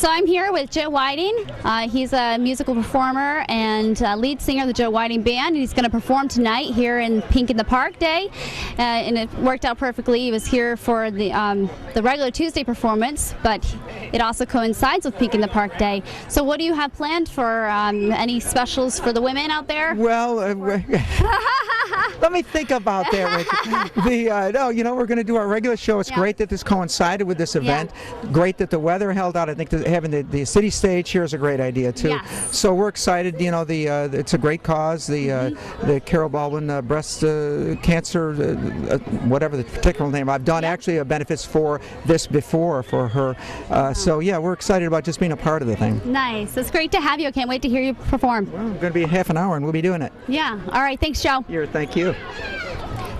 So I'm here with Joe Whiting. He's a musical performer and lead singer of the Joe Whiting Band. And he's going to perform tonight here in Pink in the Park Day, and it worked out perfectly. He was here for the regular Tuesday performance, but it also coincides with Pink in the Park Day. So what do you have planned for any specials for the women out there? Well, let me think about that. No, we're going to do our regular show. It's great that this coincided with this event. Great that the weather held out. I think that having the city stage here is a great idea too. Yes. So we're excited. It's a great cause. The Carol Baldwin breast cancer, whatever the particular name. I've done actually benefits for this before for her. So yeah, we're excited about just being a part of the thing. Nice. It's great to have you. I can't wait to hear you perform. Well, it's going to be half an hour and we'll be doing it. Yeah. All right. Thanks, Joe. Thank you.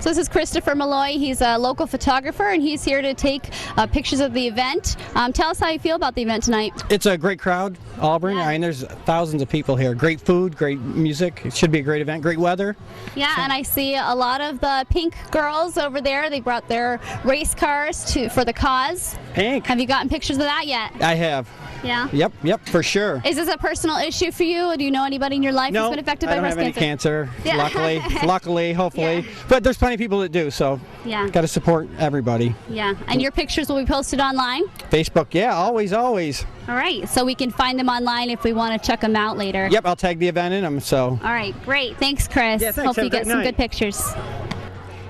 So this is Christopher Malloy. He's a local photographer, and he's here to take pictures of the event. Tell us how you feel about the event tonight. It's a great crowd, Auburn. Yeah. I mean, there's thousands of people here. Great food, great music. It should be a great event. Great weather. Yeah, and I see a lot of the Pink girls over there. They brought their race cars for the cause. Pink. Have you gotten pictures of that yet? I have. Yeah? Yep, for sure. Is this a personal issue for you? Do you know anybody in your life who's been affected by breast cancer? I don't have any cancer, luckily, hopefully. Yeah. But there's plenty of people that do, so got to support everybody. Yeah, and your pictures will be posted online? Facebook, yeah, always. All right, so we can find them online if we want to check them out later. Yep, I'll tag the event in them, so. All right, great. Thanks, Chris. Yeah, thanks. Hope you get some good pictures.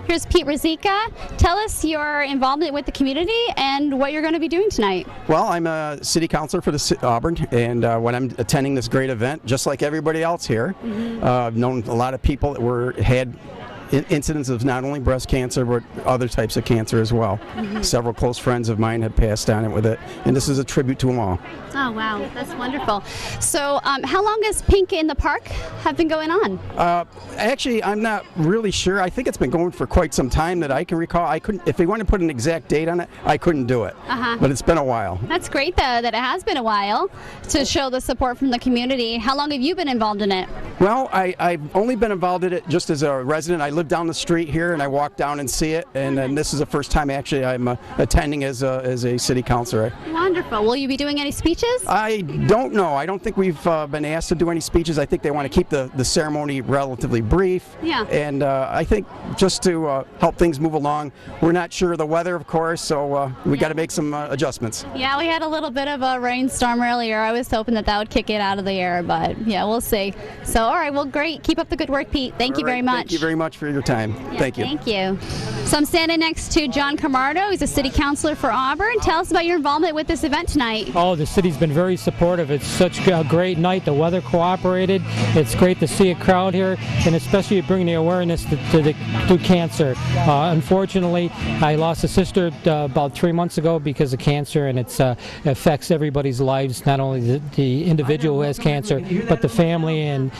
Here's Pete Ruzicka. Tell us your involvement with the community and what you're going to be doing tonight. Well, I'm a city councilor for the Auburn, and when I'm attending this great event, just like everybody else here, I've known a lot of people that had incidents of not only breast cancer but other types of cancer as well. Several close friends of mine have passed on it with it, and this is a tribute to them all. Oh wow, that's wonderful. So how long has Pink in the Park have been going on? Actually, I'm not really sure. I think it's been going for quite some time that I can recall. I couldn't, if they want to put an exact date on it, I couldn't do it. But it's been a while. That's great though that it has been a while to show the support from the community. How long have you been involved in it? Well, I've only been involved in it just as a resident. I live down the street here, and I walk down and see it. And this is the first time actually I'm attending as a city councilor. Wonderful. Will you be doing any speeches? I don't know. I don't think we've been asked to do any speeches. I think they want to keep the ceremony relatively brief. Yeah. And I think just to help things move along. We're not sure of the weather, of course, so we got to make some adjustments. Yeah, we had a little bit of a rainstorm earlier. I was hoping that would kick it out of the air, but yeah, we'll see. So, all right, well, great. Keep up the good work, Pete. Thank you very much. Thank you very much for your time. Yeah, thank you. Thank you. So I'm standing next to John Camardo. He's a city councilor for Auburn. Tell us about your involvement with this event tonight. Oh, the city's been very supportive. It's such a great night. The weather cooperated. It's great to see a crowd here, and especially bringing the awareness to cancer. Unfortunately, I lost a sister about 3 months ago because of cancer, and it affects everybody's lives, not only the individual who has cancer, but the family and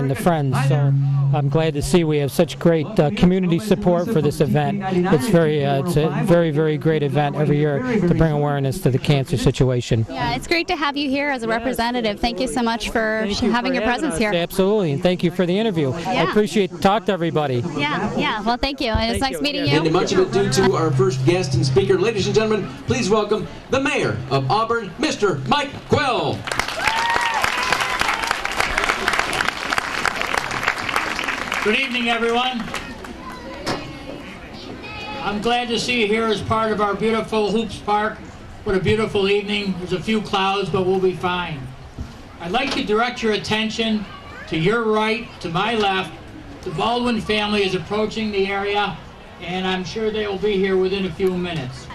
the friends. So I'm glad to see we have such great community support for this event. It's a very, very great event every year to bring awareness to the cancer situation. Yeah, it's great to have you here as a representative. Thank you so much for having your presence here. Absolutely, and thank you for the interview. Yeah. I appreciate talk to everybody. Yeah. Well, thank you. And it's nice meeting you. And much of it due to our first guest and speaker. Ladies and gentlemen, please welcome the mayor of Auburn, Mr. Mike Quill. Good evening, everyone. I'm glad to see you here as part of our beautiful Hoops Park. What a beautiful evening. There's a few clouds, but we'll be fine. I'd like to direct your attention to your right, to my left. The Baldwin family is approaching the area, and I'm sure they will be here within a few minutes.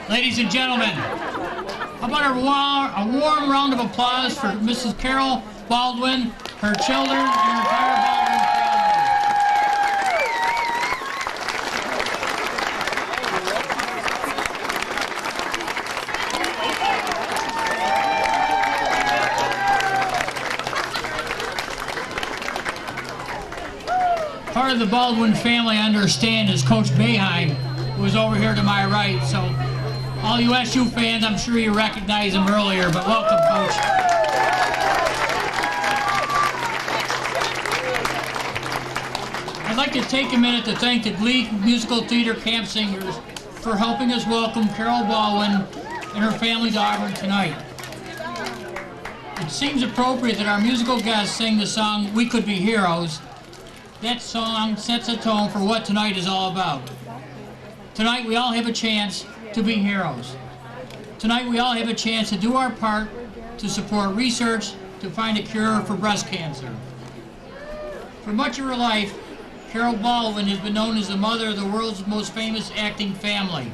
Ladies and gentlemen, how about a warm round of applause for Mrs. Carol Baldwin, her children, and her entire Baldwin family. Part of the Baldwin family, I understand, is Coach Boeheim, who is over here to my right. So, all you SU fans, I'm sure you recognized him earlier, but welcome, Coach. I'd like to take a minute to thank the Glee Musical Theater Camp Singers for helping us welcome Carol Baldwin and her family to Auburn tonight. It seems appropriate that our musical guests sing the song "We Could Be Heroes." That song sets a tone for what tonight is all about. Tonight we all have a chance to be heroes. Tonight we all have a chance to do our part to support research to find a cure for breast cancer. For much of her life, Carol Baldwin has been known as the mother of the world's most famous acting family.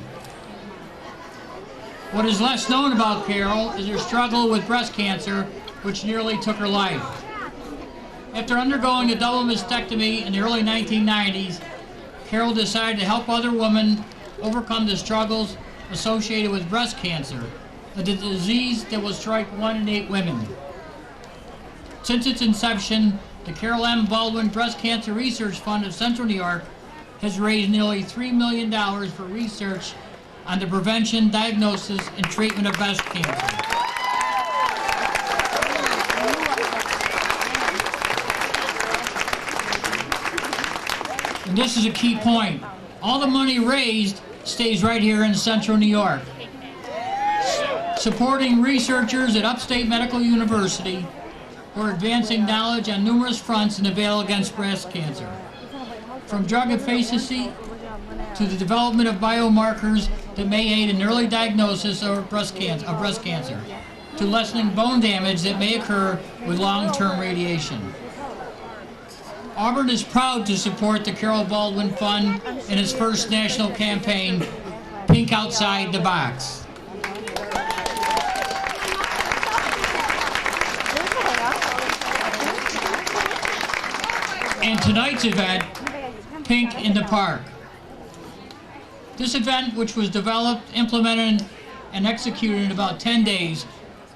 What is less known about Carol is her struggle with breast cancer, which nearly took her life. After undergoing a double mastectomy in the early 1990s, Carol decided to help other women overcome the struggles associated with breast cancer, a disease that will strike 1 in 8 women. Since its inception, the Carol M. Baldwin Breast Cancer Research Fund of Central New York has raised nearly $3 million for research on the prevention, diagnosis, and treatment of breast cancer. And this is a key point. All the money raised stays right here in Central New York, supporting researchers at Upstate Medical University who are advancing knowledge on numerous fronts in the battle against breast cancer. From drug efficacy to the development of biomarkers that may aid in early diagnosis of breast cancer, to lessening bone damage that may occur with long-term radiation. Auburn is proud to support the Carol Baldwin Fund in its first national campaign, Pink Outside the Box. And tonight's event, Pink in the Park. This event, which was developed, implemented, and executed in about 10 days,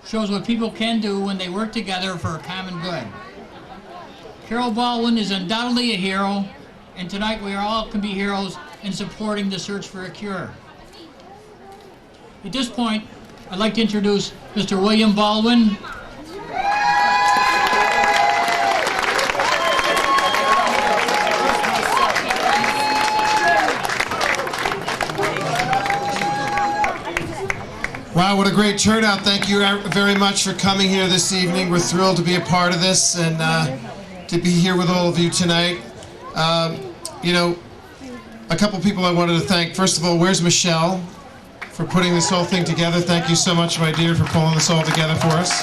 shows what people can do when they work together for a common good. Carol Baldwin is undoubtedly a hero, and tonight we all can be heroes in supporting the search for a cure. At this point, I'd like to introduce Mr. William Baldwin. Wow, what a great turnout. Thank you very much for coming here this evening. We're thrilled to be a part of this and to be here with all of you tonight. You know, a couple people I wanted to thank. First of all, where's Michelle for putting this whole thing together? Thank you so much, my dear, for pulling this all together for us.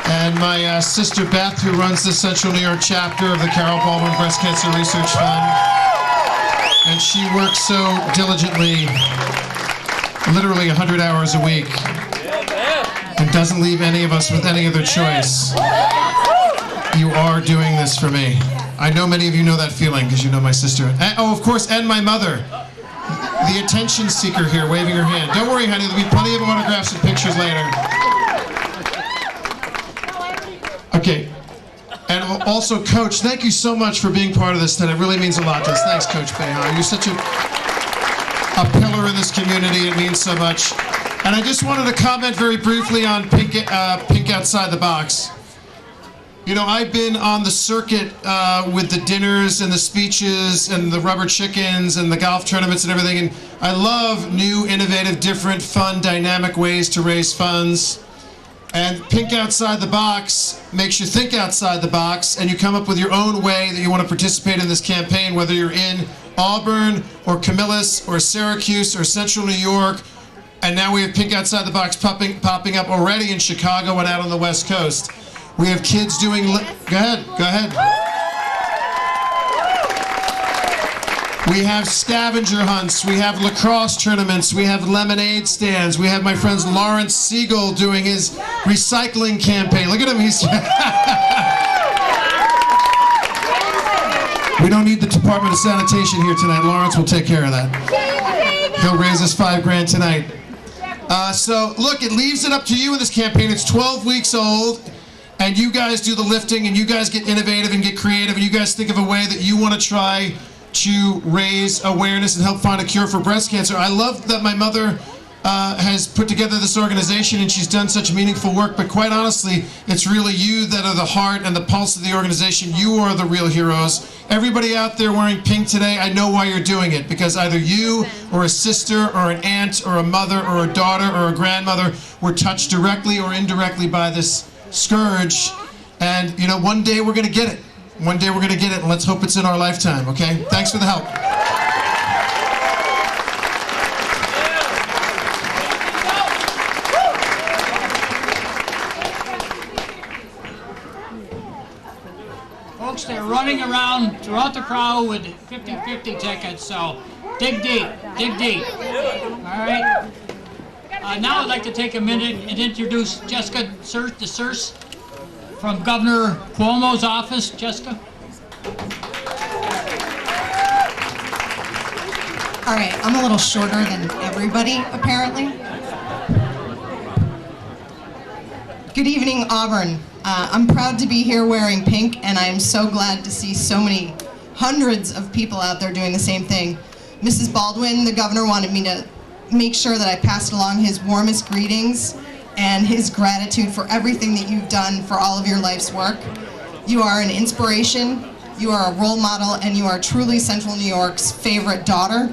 And my sister Beth, who runs the Central New York chapter of the Carol Baldwin Breast Cancer Research Fund. And she works so diligently, literally 100 hours a week, and doesn't leave any of us with any other choice. You are doing this for me. I know many of you know that feeling because you know my sister. And, oh, of course, and my mother, the attention seeker here, waving her hand. Don't worry, honey, there'll be plenty of autographs and pictures later. Okay. And also, Coach, thank you so much for being part of this tonight. It really means a lot to us. Thanks, Coach Boeheim. You're such a pillar in this community. It means so much. And I just wanted to comment very briefly on Pink Outside the Box. You know, I've been on the circuit with the dinners and the speeches and the rubber chickens and the golf tournaments and everything, and I love new, innovative, different, fun, dynamic ways to raise funds. And Pink Outside the Box makes you think outside the box, and you come up with your own way that you want to participate in this campaign, whether you're in Auburn or Camillus or Syracuse or Central New York. And now we have Pink Outside the Box popping up already in Chicago and out on the West Coast. We have kids doing... Go ahead. We have scavenger hunts. We have lacrosse tournaments. We have lemonade stands. We have my friend Lawrence Siegel doing his recycling campaign. Look at him. He's... We don't need the Department of Sanitation here tonight. Lawrence will take care of that. He'll raise us $5,000 tonight. So, look, it leaves it up to you in this campaign. It's 12 weeks old. And you guys do the lifting, and you guys get innovative and get creative, and you guys think of a way that you want to try to raise awareness and help find a cure for breast cancer. I love that my mother has put together this organization, and she's done such meaningful work, but quite honestly, it's really you that are the heart and the pulse of the organization. You are the real heroes. Everybody out there wearing pink today, I know why you're doing it, because either you or a sister or an aunt or a mother or a daughter or a grandmother were touched directly or indirectly by this scourge, and you know, one day we're gonna get it. One day we're gonna get it, and let's hope it's in our lifetime, okay? Thanks for the help. Folks, they're running around throughout the crowd with 50-50 tickets, so dig deep, dig deep. All right? Now I'd like to take a minute and introduce Jessica DeSurse from Governor Cuomo's office. Jessica. All right, I'm a little shorter than everybody, apparently. Good evening, Auburn. I'm proud to be here wearing pink, and I am so glad to see so many hundreds of people out there doing the same thing. Mrs. Baldwin, the governor, wanted me to make sure that I passed along his warmest greetings and his gratitude for everything that you've done for all of your life's work. You are an inspiration, you are a role model, and you are truly Central New York's favorite daughter.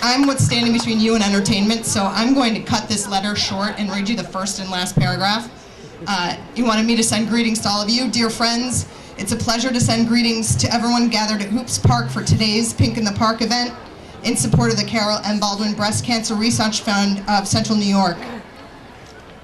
I'm what's standing between you and entertainment, so I'm going to cut this letter short and read you the first and last paragraph. You wanted me to send greetings to all of you. Dear friends, it's a pleasure to send greetings to everyone gathered at Hoops Park for today's Pink in the Park event in support of the Carolyn and Baldwin Breast Cancer Research Fund of Central New York.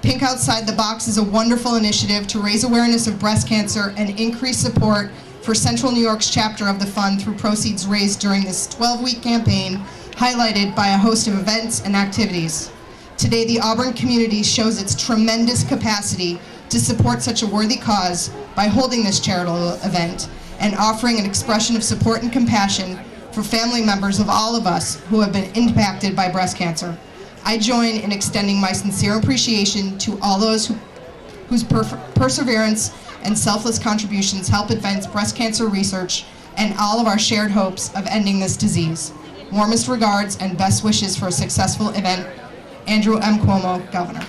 Pink Outside the Box is a wonderful initiative to raise awareness of breast cancer and increase support for Central New York's chapter of the fund through proceeds raised during this 12-week campaign, highlighted by a host of events and activities. Today, the Auburn community shows its tremendous capacity to support such a worthy cause by holding this charitable event and offering an expression of support and compassion for family members of all of us who have been impacted by breast cancer. I join in extending my sincere appreciation to all those whose perseverance and selfless contributions help advance breast cancer research and all of our shared hopes of ending this disease. Warmest regards and best wishes for a successful event. Andrew M. Cuomo, Governor.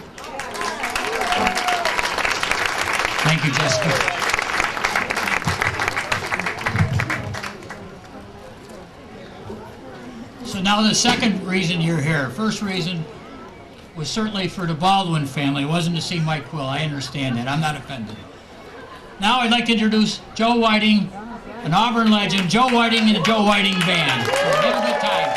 Thank you, Jessica. So now the second reason you're here. First reason was certainly for the Baldwin family. It wasn't to see Mike Quill. I understand that. I'm not offended. Now I'd like to introduce Joe Whiting, an Auburn legend, Joe Whiting and the Joe Whiting Band. So have a good time.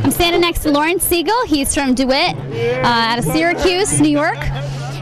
I'm standing next to Lawrence Siegel. He's from DeWitt, out of Syracuse, New York.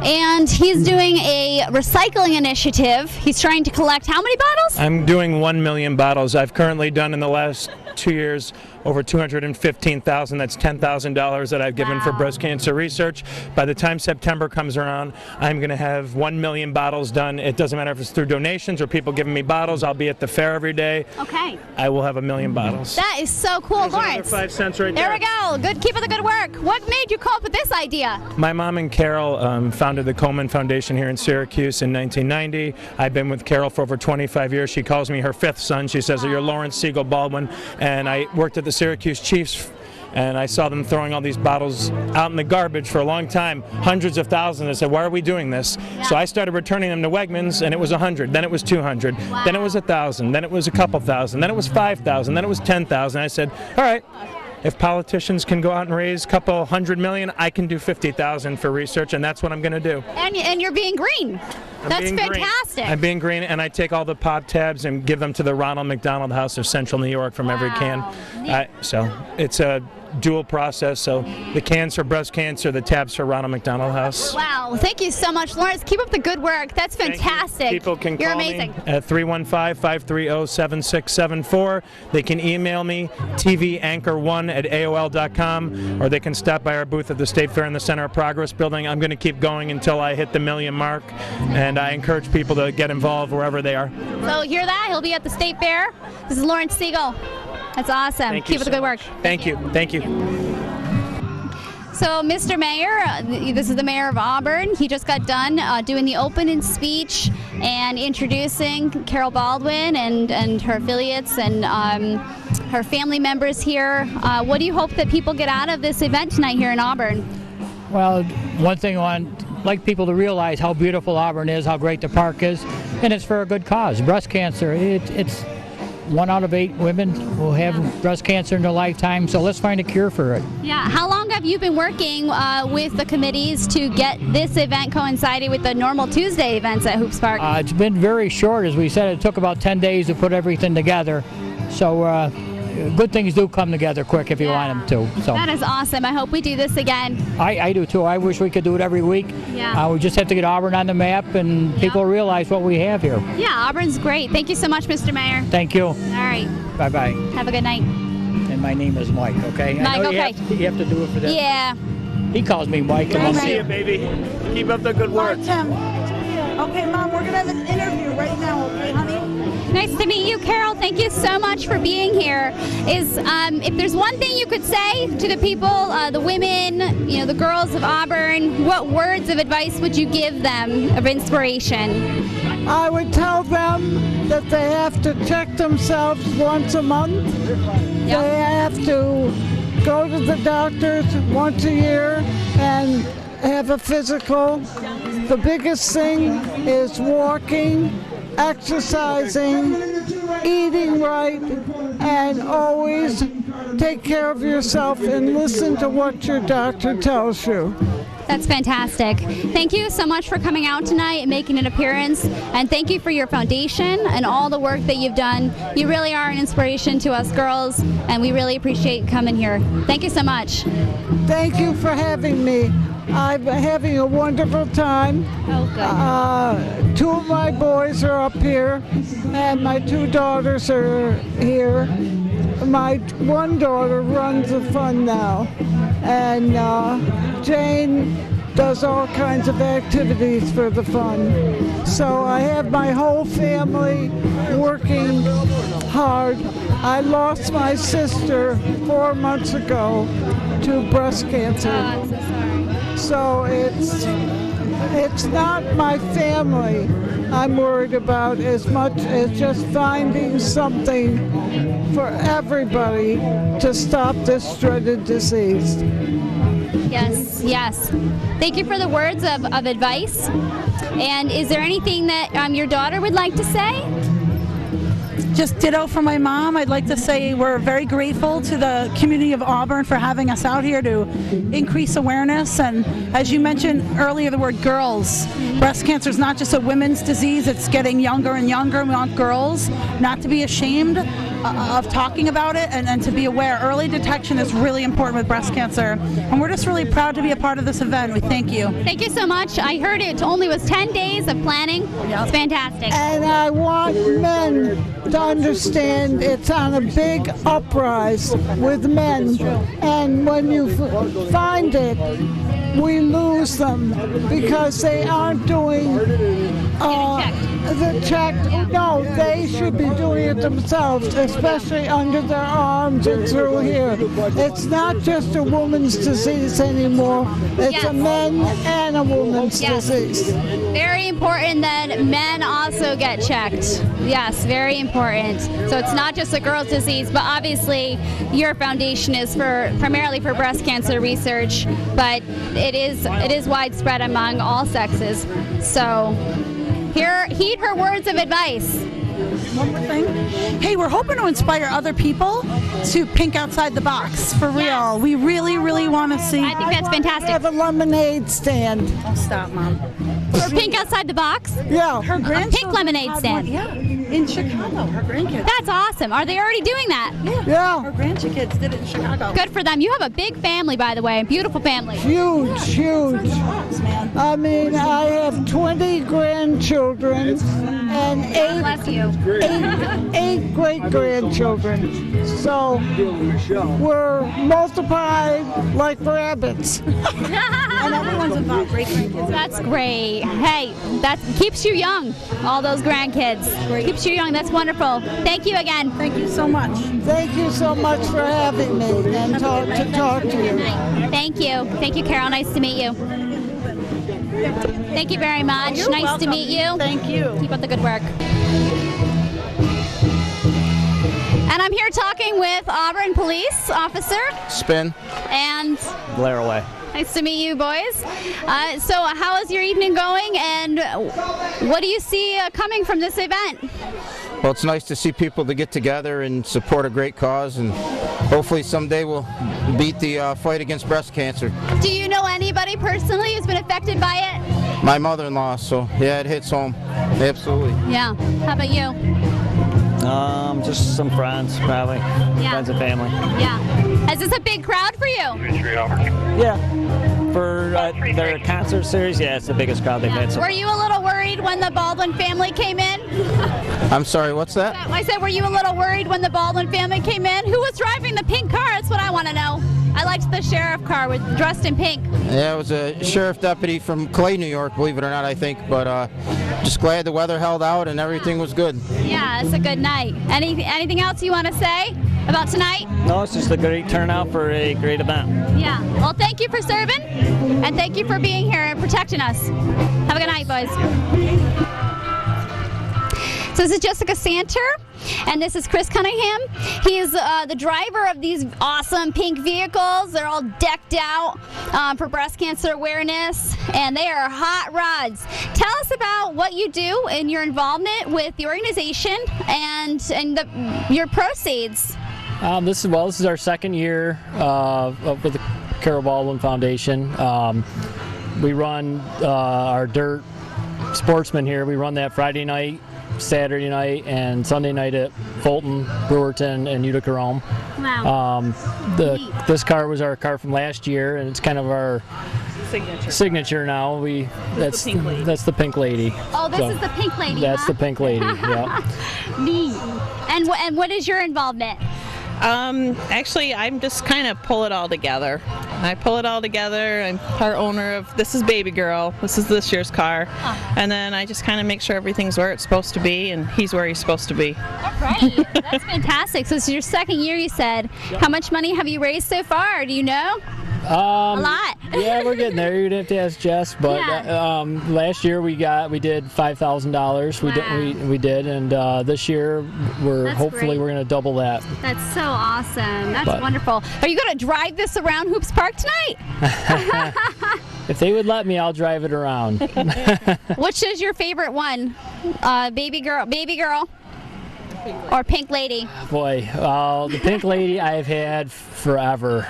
And he's doing a recycling initiative. He's trying to collect how many bottles? I'm doing 1 million bottles. I've currently done in the last 2 years over 215,000. That's $10,000 that I've given for breast cancer research. By the time September comes around, I'm going to have 1 million bottles done. It doesn't matter if it's through donations or people giving me bottles. I'll be at the fair every day. Okay. I will have 1 million bottles. That is so cool, There's Lawrence. 5 cents right there we go. Good. Keep up the good work. What made you come up with this idea? My mom and Carol founded founded the Coleman Foundation here in Syracuse in 1990. I've been with Carol for over 25 years. She calls me her fifth son. She says, "You're Lawrence Siegel Baldwin." And I worked at the Syracuse Chiefs, and I saw them throwing all these bottles out in the garbage for a long time, hundreds of thousands. I said, "Why are we doing this?" Yeah. So I started returning them to Wegmans, and it was 100. Then it was 200. Wow. Then it was 1,000. Then it was a couple thousand. Then it was 5,000. Then it was 10,000. I said, "All right, if politicians can go out and raise a couple $100 million, I can do 50,000 for research," and that's what I'm going to do. And you're being green. That's fantastic. Green. I'm being green, and I take all the pop tabs and give them to the Ronald McDonald House of Central New York from every can. So it's a dual process. So the cans for breast cancer, the tabs for Ronald McDonald House. Wow, thank you so much, Lawrence. Keep up the good work. That's fantastic. People can You're call amazing. me at 315-530-7674. They can email me, tvanchor1@aol.com, or they can stop by our booth at the State Fair in the Center of Progress building. I'm going to keep going until I hit the 1 million mark, and I encourage people to get involved wherever they are. So hear that? He'll be at the State Fair. This is Lawrence Siegel. That's awesome. Keep up the good work. Thank you. Thank you. So, Mr. Mayor, this is the mayor of Auburn. He just got done doing the opening speech and introducing Carol Baldwin and her affiliates and her family members here. What do you hope that people get out of this event tonight here in Auburn? Well, one thing I'd like people to realize how beautiful Auburn is, how great the park is, and it's for a good cause. Breast cancer, it's 1 out of 8 women will have breast cancer in their lifetime, so let's find a cure for it. Yeah, how long have you been working with the committees to get this event coinciding with the normal Tuesday events at Hoops Park? It's been very short. As we said, it took about 10 days to put everything together, so good things do come together quick if you want them to. So that is awesome. I hope we do this again. I do too. I wish we could do it every week. Yeah. We just have to get Auburn on the map and people realize what we have here. Yeah, Auburn's great. Thank you so much, Mr. Mayor. Thank you. All right. Bye-bye. Have a good night. And my name is Mike, okay? Mike, I know okay. You have to do it for that. Yeah. He calls me Mike. I'll see you, baby. Keep up the good work. Okay, Mom, we're going to have an interview right now, okay, honey? Nice to meet you, Carol. Thank you so much for being here. If there's one thing you could say to the people, the women, the girls of Auburn, what words of advice would you give them of inspiration? I would tell them that they have to check themselves once a month. Yep. They have to go to the doctors once a year and have a physical. The biggest thing is walking, exercising, eating right, and always take care of yourself and listen to what your doctor tells you. That's fantastic. Thank you so much for coming out tonight and making an appearance, and thank you for your foundation and all the work that you've done. You really are an inspiration to us girls, and we really appreciate coming here. Thank you so much. Thank you for having me. I'm having a wonderful time. Oh, good. 2 of my boys are up here, and my 2 daughters are here. My one daughter runs the fund now, and Jane does all kinds of activities for the fund. So I have my whole family working hard. I lost my sister 4 months ago to breast cancer. Oh, I'm so sorry. So it's not my family I'm worried about as much as just finding something for everybody to stop this dreaded disease. Yes, yes. Thank you for the words of advice. And is there anything that your daughter would like to say? Just ditto from my mom. I'd like to say we're very grateful to the community of Auburn for having us out here to increase awareness. And as you mentioned earlier, the word girls. Breast cancer is not just a women's disease. It's getting younger and younger. We want girls not to be ashamed of talking about it and to be aware. Early detection is really important with breast cancer. And we're just really proud to be a part of this event. We thank you. Thank you so much. I heard it only was 10 days of planning. It's fantastic. And I want men to understand it's on a big uprise with men. And when you find it, we lose them because they aren't doing No, they should be doing it themselves, especially under their arms and through here. It's not just a woman's disease anymore. It's a men and a woman's disease. Very important that men also get checked. Yes, very important. So it's not just a girl's disease, but obviously your foundation is primarily for breast cancer research, but it is widespread among all sexes. So heed her words of advice. One more thing. Hey, we're hoping to inspire other people to pink outside the box, for real. We really, really want to see. I think that's fantastic. Have a lemonade stand. Oh, stop, Mom. For pink outside the box? Yeah. Her grandchildren pink lemonade stand. In Chicago, her grandkids. That's awesome. Are they already doing that? Yeah. Her grandkids did it in Chicago. Good for them. You have a big family, by the way. A beautiful family. Huge. I mean, I have 20 grandchildren and eight great-grandchildren. So we're multiplied like rabbits. And everyone's involved. Great grandkids. That's great. Hey, that keeps you young. All those grandkids. Keeps you young. That's wonderful. Thank you again. Thank you so much. Thank you so much for having me and talk to you. Thank you. Thank you, Carol. Nice to meet you. Thank you very much. You're nice welcome. to meet you. Thank you. Keep up the good work. And I'm here talking with Auburn Police Officer. Spin. And Glare away. nice to meet you, boys. So how is your evening going, and what do you see coming from this event? Well, it's nice to see people to get together and support a great cause, and hopefully someday we'll beat the fight against breast cancer. Do you know anybody personally who's been affected by it? My mother-in-law, so yeah, it hits home. Absolutely. Yeah. How about you? Just some friends, probably. Friends and family. Yeah. Is this a big crowd for you? Yeah. For their concert series, yeah, it's the biggest crowd they've had. So Were you a little worried when the Baldwin family came in? I'm sorry, what's that? I said, were you a little worried when the Baldwin family came in? Who was driving the pink car? That's what I want to know. I liked the sheriff car dressed in pink. Yeah, it was a sheriff deputy from Clay, New York, believe it or not, I think. But just glad the weather held out and everything was good. Yeah, it's a good night. Anything else you want to say about tonight? no, it's just a great turnout for a great event. Yeah. Well, thank you for serving, and thank you for being here and protecting us. Have a good night, boys. So this is Jessica Santer, and this is Chris Cunningham. He's the driver of these awesome pink vehicles. They're all decked out for breast cancer awareness, and they are hot rods. Tell us about what you do and your involvement with the organization and your proceeds. This is our second year with the Carol Baldwin Foundation. We run our dirt sportsman here. We run that Friday night, Saturday night, and Sunday night at Fulton, Brewerton, and Utica Rome. Wow. This car was our car from last year, and it's kind of our signature now. That's the pink lady. Oh, this is the pink lady. That's the pink lady. Yeah. Neat. And what is your involvement? Actually, I'm just kind of pull it all together. I pull it all together. I'm part owner of, this is Baby Girl. This is this year's car. And then I just kind of make sure everything's where it's supposed to be, and he's where he's supposed to be. All right. That's fantastic. So this is your second year, you said. How much money have you raised so far? Do you know? A lot. Yeah, we're getting there. You'd have to ask Jess, but last year we did $5,000. We did, and this year we're going to double that. That's so awesome. That's wonderful. Are you going to drive this around Hoops Park tonight? If they would let me, I'll drive it around. Which is your favorite one? Baby girl, or pink lady? Boy, the pink lady I've had forever.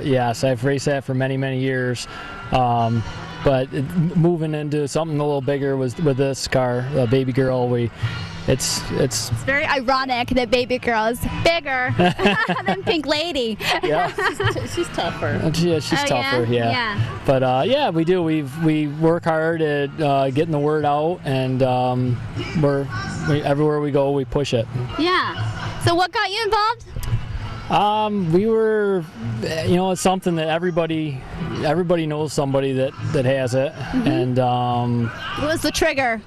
Yes, I've raced that for many, many years. But moving into something a little bigger with this car, Baby Girl, it's very ironic that Baby Girl is bigger than Pink Lady. Yeah, she's tougher. Yeah, she's tougher. Yeah. But we do. We work hard at getting the word out, and everywhere we go, we push it. Yeah. So what got you involved? We were, it's something that everybody knows somebody that has it, and what was the trigger?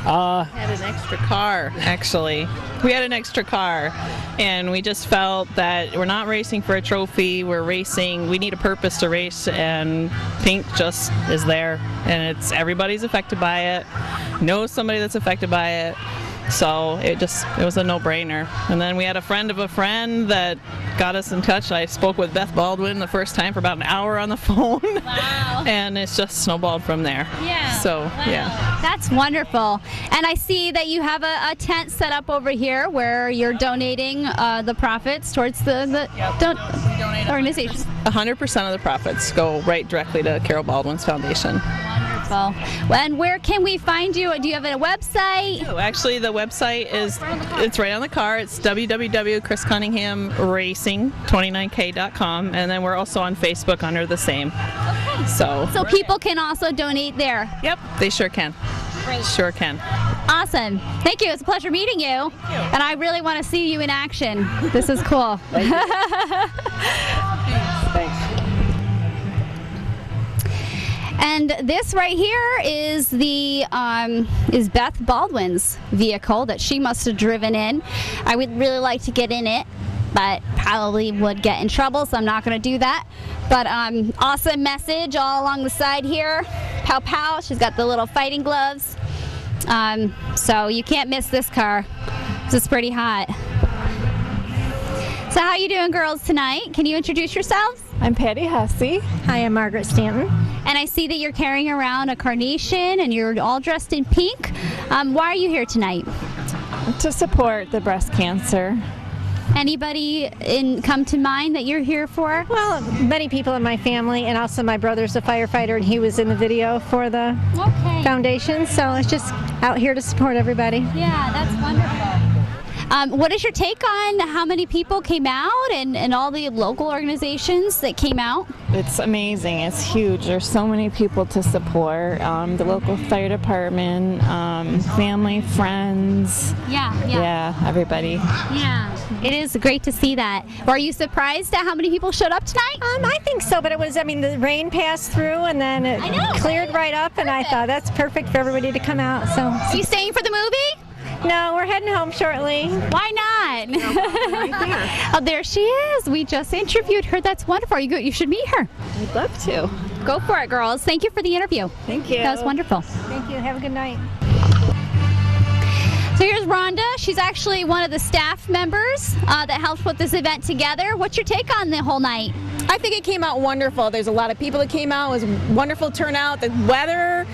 Had an extra car, actually. We had an extra car, and we just felt that we're not racing for a trophy. We need a purpose to race, and Pink just is there, and everybody's affected by it, knows somebody that's affected by it. So it was a no-brainer. And then we had a friend of a friend that got us in touch. I spoke with Beth Baldwin the first time for about an hour on the phone. Wow. And it's just snowballed from there. Yeah. So, wow. Yeah. That's wonderful. And I see that you have a tent set up over here where you're donating the profits towards the organization. 100% of the profits go right directly to Carol Baldwin's foundation. Wonderful. And where can we find you? Do you have a website? Oh, actually, the website it's right on the car. It's www.chriscunninghamracing29k.com, and then we're also on Facebook under the same. Okay. So people can also donate there. Yep, they sure can. Great. Sure can. Awesome. Thank you. It's a pleasure meeting you. And I really want to see you in action. This is cool. Thank you. Thanks. And this right here is is Beth Baldwin's vehicle that she must have driven in. I would really like to get in it, but probably would get in trouble, so I'm not going to do that. But awesome message all along the side here. Pow pow. She's got the little fighting gloves. So you can't miss this car. This is pretty hot. So how you doing, girls, tonight? Can you introduce yourselves? I'm Patty Hussey. Hi, I'm Margaret Stanton. And I see that you're carrying around a carnation and you're all dressed in pink. Why are you here tonight? To support the breast cancer. Anybody come to mind that you're here for? Well, many people in my family, and also my brother's a firefighter, and he was in the video for the foundation, so it's just out here to support everybody. Yeah, that's wonderful. What is your take on how many people came out and all the local organizations that came out? It's amazing. It's huge. There's so many people to support. The local fire department, family, friends. Yeah, everybody. Yeah, it is great to see that. Were you surprised at how many people showed up tonight? I think so, but the rain passed through and then it cleared right up, and I thought that's perfect for everybody to come out. So, are you staying for the movie? No, we're heading home shortly. Why not? Right there. Oh, there she is. We just interviewed her. That's wonderful. You should meet her. I'd love to. Go for it, girls. Thank you for the interview. Thank you. That was wonderful. Thank you. Have a good night. So here's Rhonda. She's actually one of the staff members that helped put this event together. What's your take on the whole night? I think it came out wonderful. There's a lot of people that came out. It was a wonderful turnout. The weather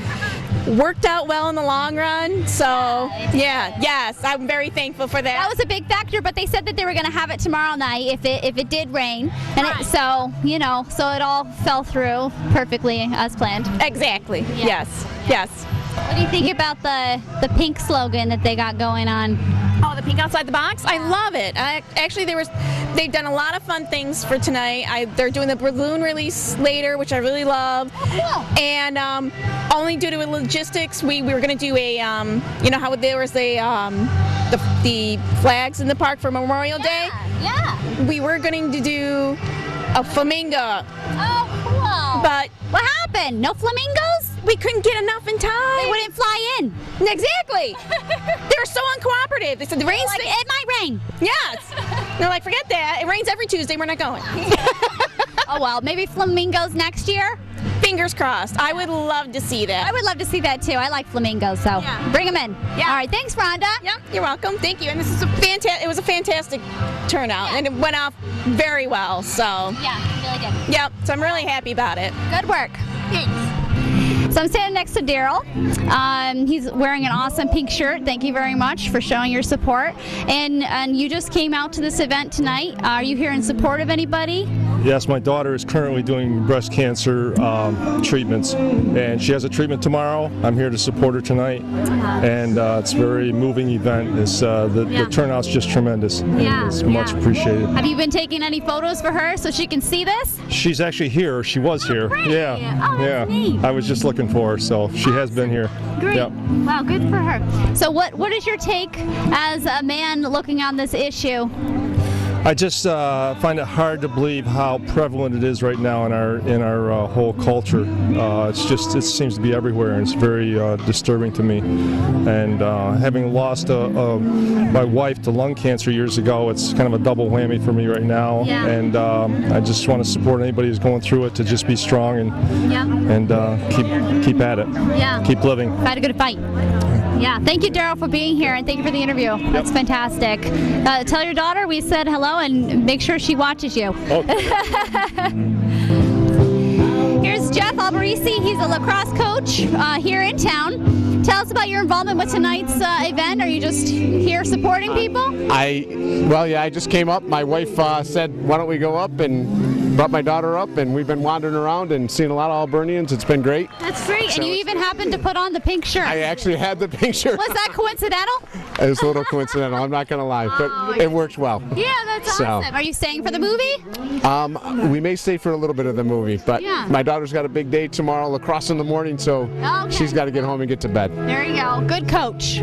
worked out well in the long run. So, yes, I'm very thankful for that. That was a big factor, but they said that they were going to have it tomorrow night if it did rain. And so it all fell through perfectly as planned. Exactly. Yeah. Yes. What do you think about the pink slogan that they got going on? Oh, the pink outside the box? I love it. They've done a lot of fun things for tonight. They're doing the balloon release later, which I really love. Oh, cool. And only due to logistics, we were going to do a, how there was the flags in the park for Memorial Day? Yeah. We were going to do a flamingo. Oh, cool. But what happened? No flamingos? We couldn't get enough in time. They wouldn't fly in. Exactly. They were so uncooperative. They said the rain's it might rain. Yes. They're like, forget that. It rains every Tuesday. We're not going. Oh, well, maybe flamingos next year? Fingers crossed. I would love to see that. I would love to see that, too. I like flamingos, so bring them in. Yeah. All right, thanks, Rhonda. Yeah, you're welcome. Thank you. And this is it was a fantastic turnout, and it went off very well. So yeah, it really did. Yep. So I'm really happy about it. Good work. Thanks. So I'm standing next to Daryl. He's wearing an awesome pink shirt. Thank you very much for showing your support. And you just came out to this event tonight. Are you here in support of anybody? Yes, my daughter is currently doing breast cancer treatments, and she has a treatment tomorrow. I'm here to support her tonight, and it's a very moving event. The turnout's just tremendous. Yeah, it's much appreciated. Have you been taking any photos for her so she can see this? She's actually here. She was here. Great. Yeah. Oh, that's neat. I was just looking for her, so she has been here. Great. Yep. Wow, good for her. So what is your take as a man looking on this issue? I just find it hard to believe how prevalent it is right now in our whole culture. It seems to be everywhere, and it's very disturbing to me. And having lost my wife to lung cancer years ago, it's kind of a double whammy for me right now. Yeah. And I just want to support anybody who's going through it to just be strong and keep at it. Yeah. Keep living. Fight a good fight. Yeah, thank you, Daryl, for being here, and thank you for the interview. Yep. That's fantastic. Tell your daughter we said hello, and make sure she watches you. Okay. Here's Jeff Albarisi. He's a lacrosse coach here in town. Tell us about your involvement with tonight's event. Are you just here supporting people? I just came up. My wife said, why don't we go up, and brought my daughter up, and we've been wandering around and seeing a lot of Albernians. It's been great. That's great. So, and you even happened to put on the pink shirt. I actually had the pink shirt. Was that coincidental? It was a little coincidental. I'm not going to lie, but it works well. Yeah, that's awesome. Are you staying for the movie? We may stay for a little bit of the movie, but my daughter's got a big day tomorrow, lacrosse in the morning, so she's got to get home and get to bed. There you go. Good coach.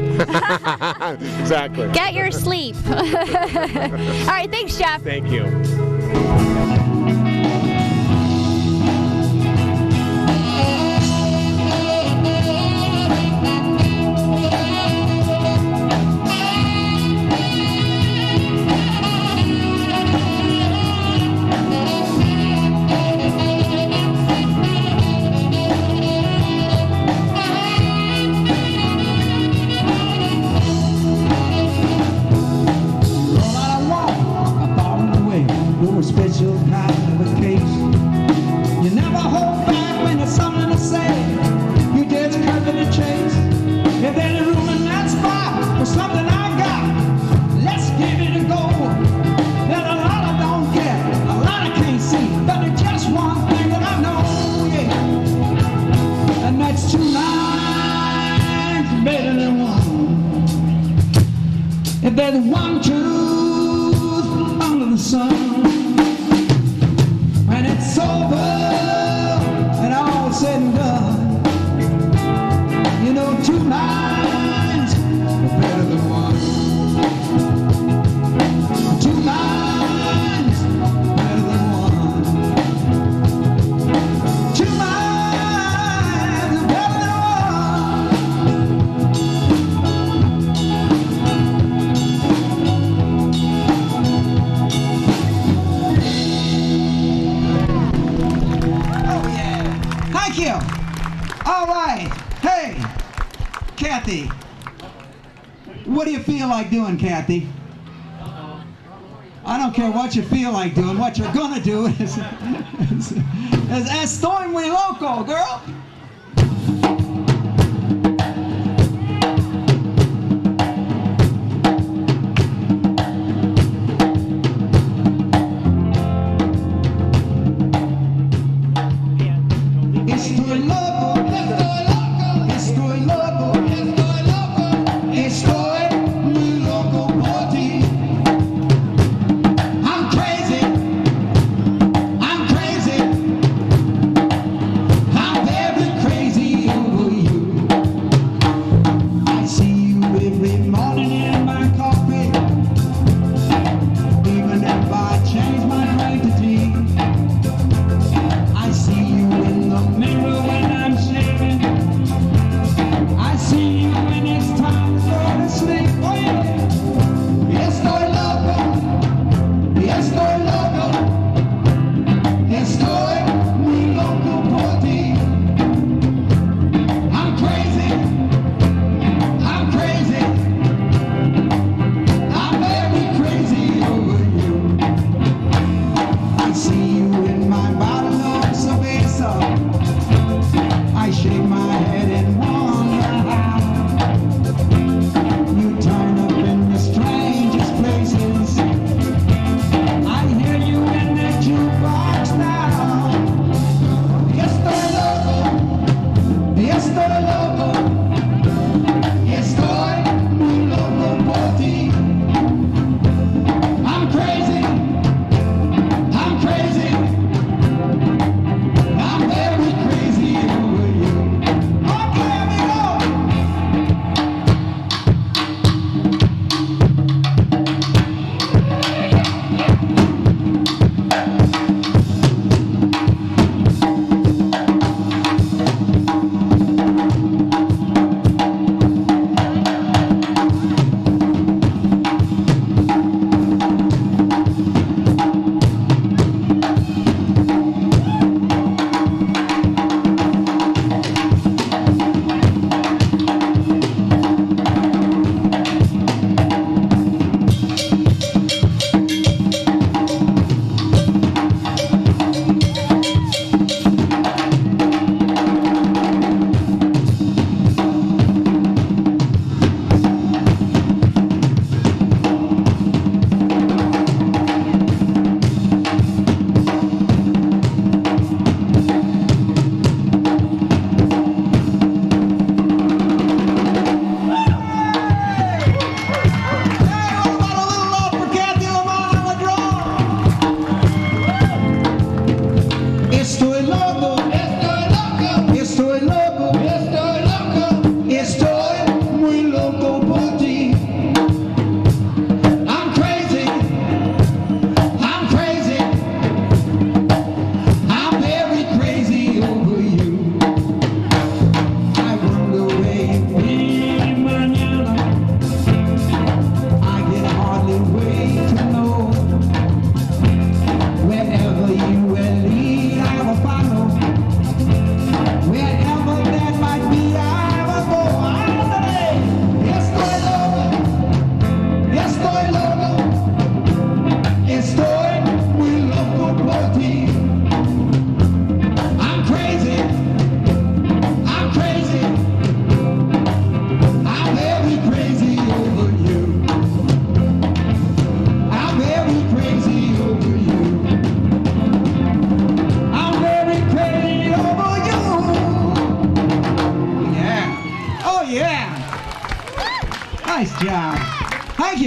Exactly. Get your sleep. All right, thanks, Jeff. Thank you. Special kind of a case. You never hold back when there's something to say. You just cut to the chase. If there's a room in that spot for something I got, let's give it a go. There's a lot I don't get, a lot I can't see, but there's just one thing that I know, yeah. And that's 2 nights better than one. If there's one truth under the sun. It's over and all said and done. You know, 2 minds are better than one. 2 minds better than one. 2 minds are better than Thank you. All right. Hey, Kathy. What do you feel like doing, Kathy? I don't care what you feel like doing. What you're gonna do is estoy muy loco, girl. I'm very crazy.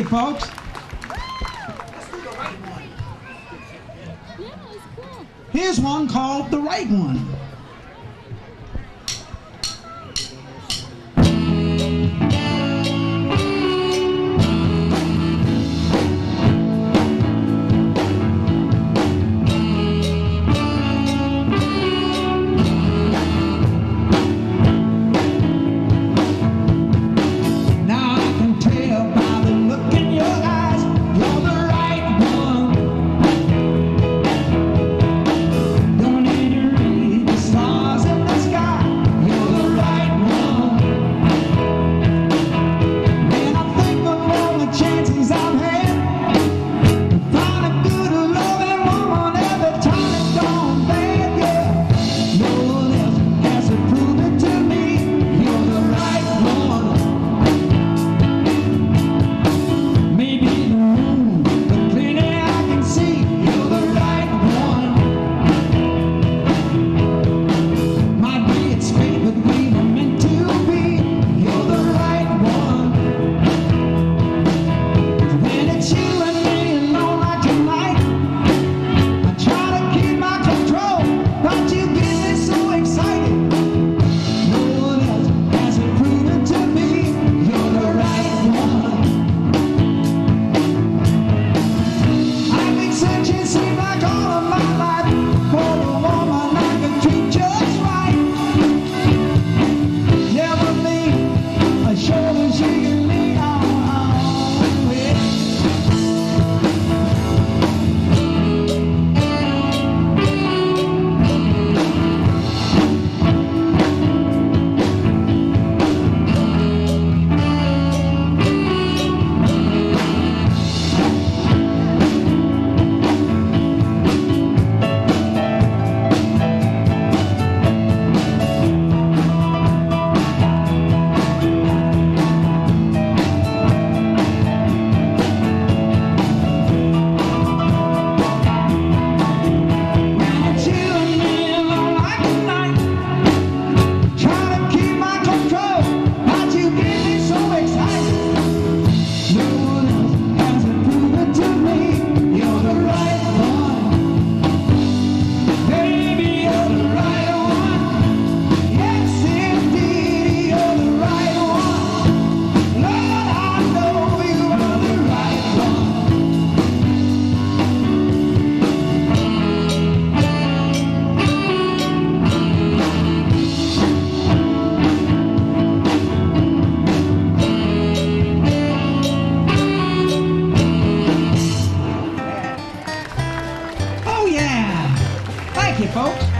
you, folks. Here's one called The Right One. Thank you, folks.